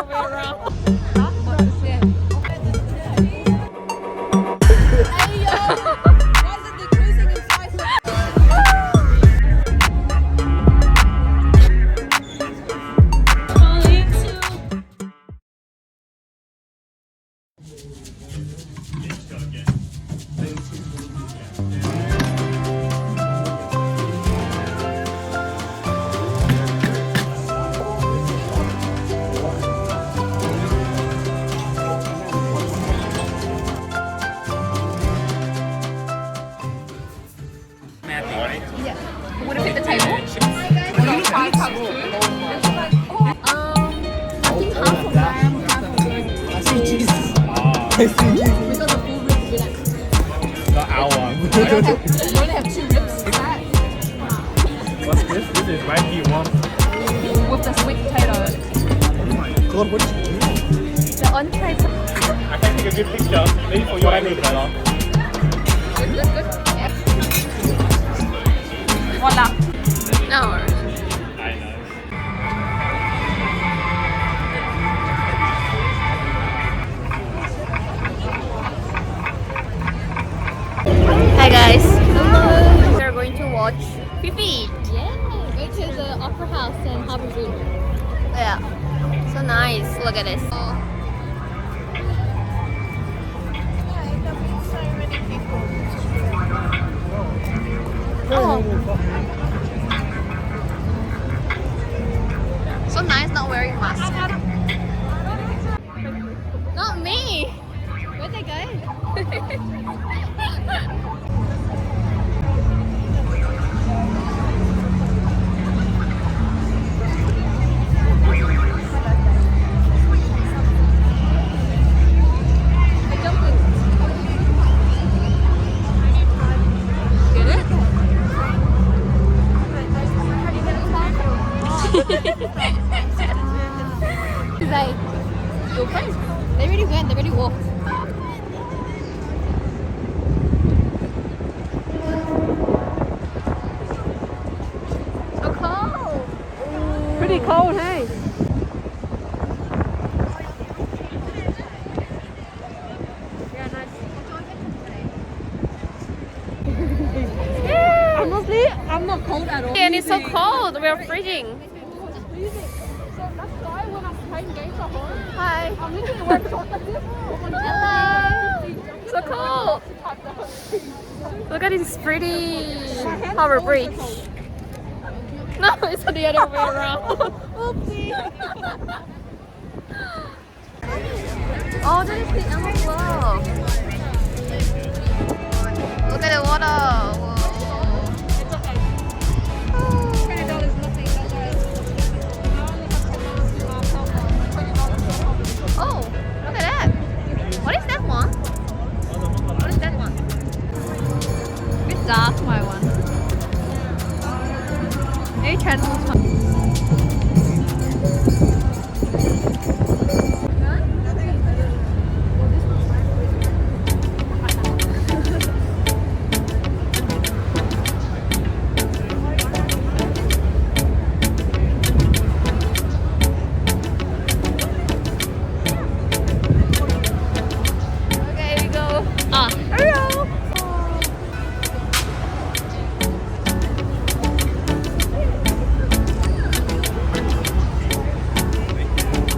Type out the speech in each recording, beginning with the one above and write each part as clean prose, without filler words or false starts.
way around. Would it fit the table? I think half of lamb, half of cheese. Because the full ribs be like Not our one. you only have 2 ribs. What's this? This is Wagyu one. With the sweet potato. God, what is The entree. I can take a good picture. Maybe for your angle better. Good. Yep. Voila. No worries. I know. Hi guys. Hello. We're going to watch Fifi. Yeah. Go to the Opera House and Harbour Bridge. Yeah. So nice. Look at this. Oh. So nice not wearing mask. Not me. Where'd they go? He's like, your friends. They already went, they already walked. So cold. Pretty cold, hey? Yeah, nice. Honestly, I'm not cold at all. And it's so cold, we're freezing. Hi. I'm looking at where Hello. So cool. Look at this pretty Harbour Bridge. No, it's the other way around. Oopsie. Oh, that is the envelope. Look at the water. Whoa. Oh, look at that. What is that one? What is that one? It's dark, my one. Maybe channel one.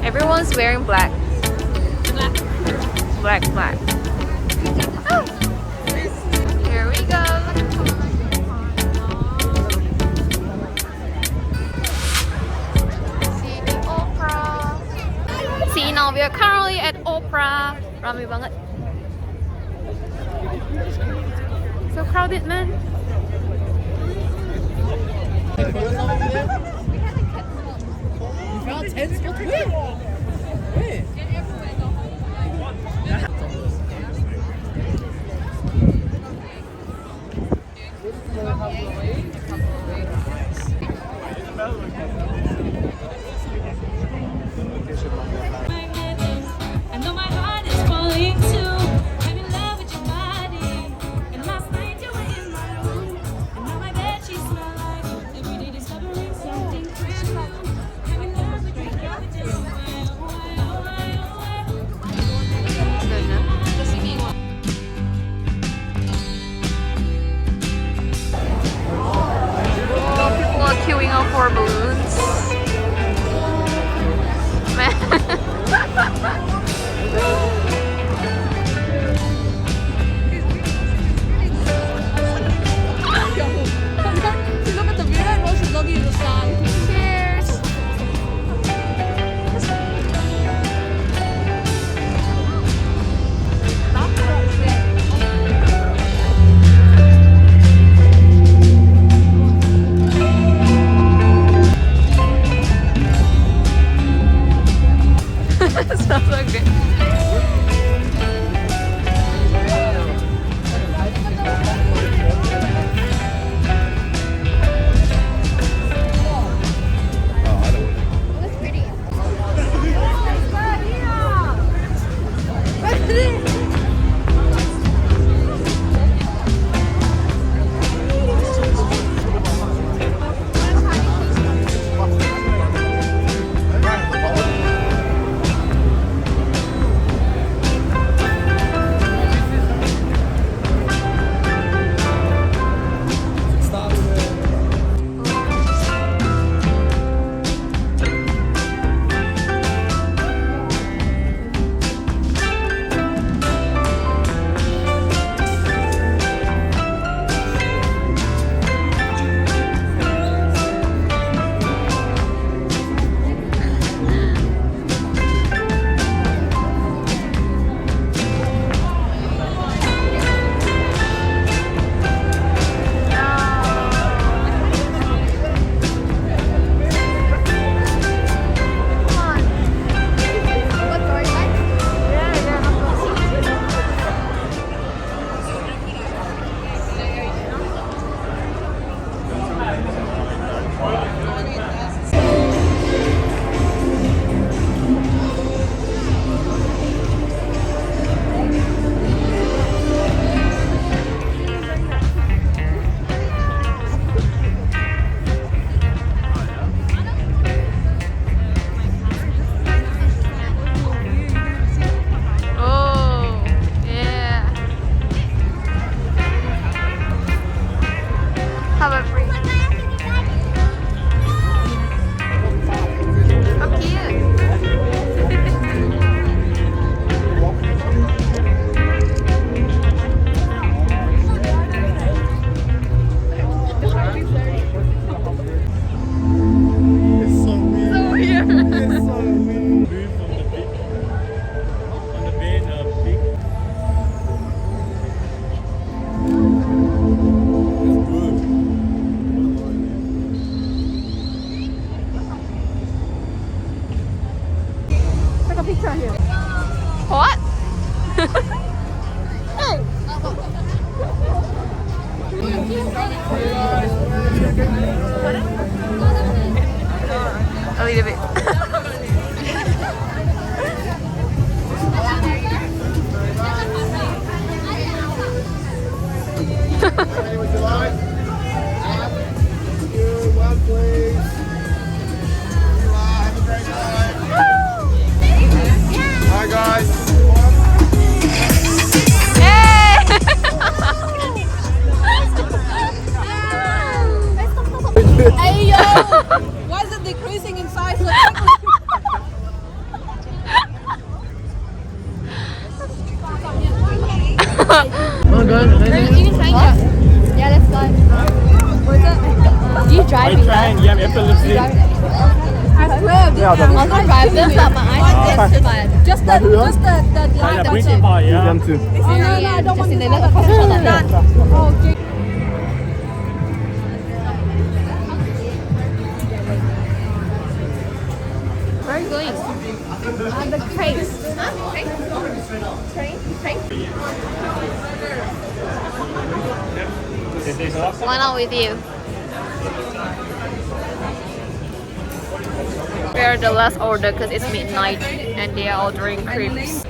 Everyone's wearing black. Black. Oh. Here we go. See the opera. See, now we are currently at opera. Rame banget. So crowded, man. You found 10 spots? Where? picture here. What? A little bit. Would you like? One, please. Have a great night. Hi, guys. Hey yo! Why is it decreasing in size so quickly? Oh, good. Yeah, let's fly. Do you drive? I train, you have epilepsy. I swear, this Yeah, is I'm gonna drive this, but my eyes are bad. just the line Yeah, that's pretty it. far, yeah. Them too. Oh no, no, I don't want to Just in do the little that. conversation like that. Oh, gee. Where are you going? The trains. Why not with you? We are the last order because it's midnight and they are ordering crepes.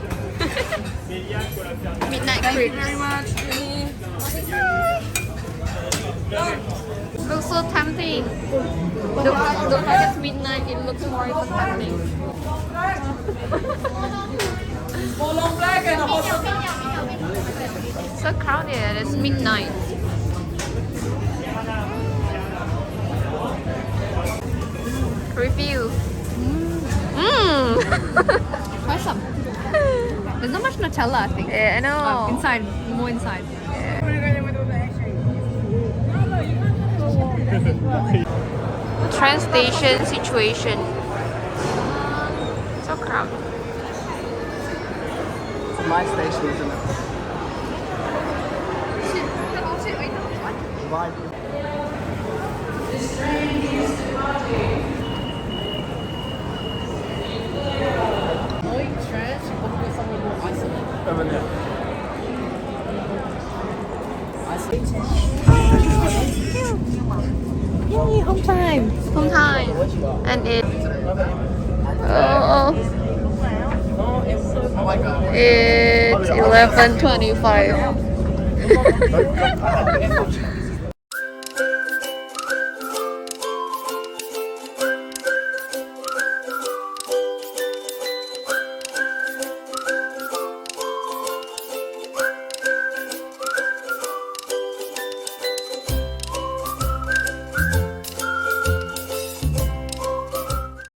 Midnight crepes. Very much. Looks so tempting. The fact it's midnight, it looks more even tempting. So crowded, it's midnight. Review. Try some. There's not much Nutella, I think. Yeah, I know. Inside, more inside. Train station situation. So crowded. It's my station, isn't it? Vibe. Over there. Yay, home time. Home time. And it's it's 11:25.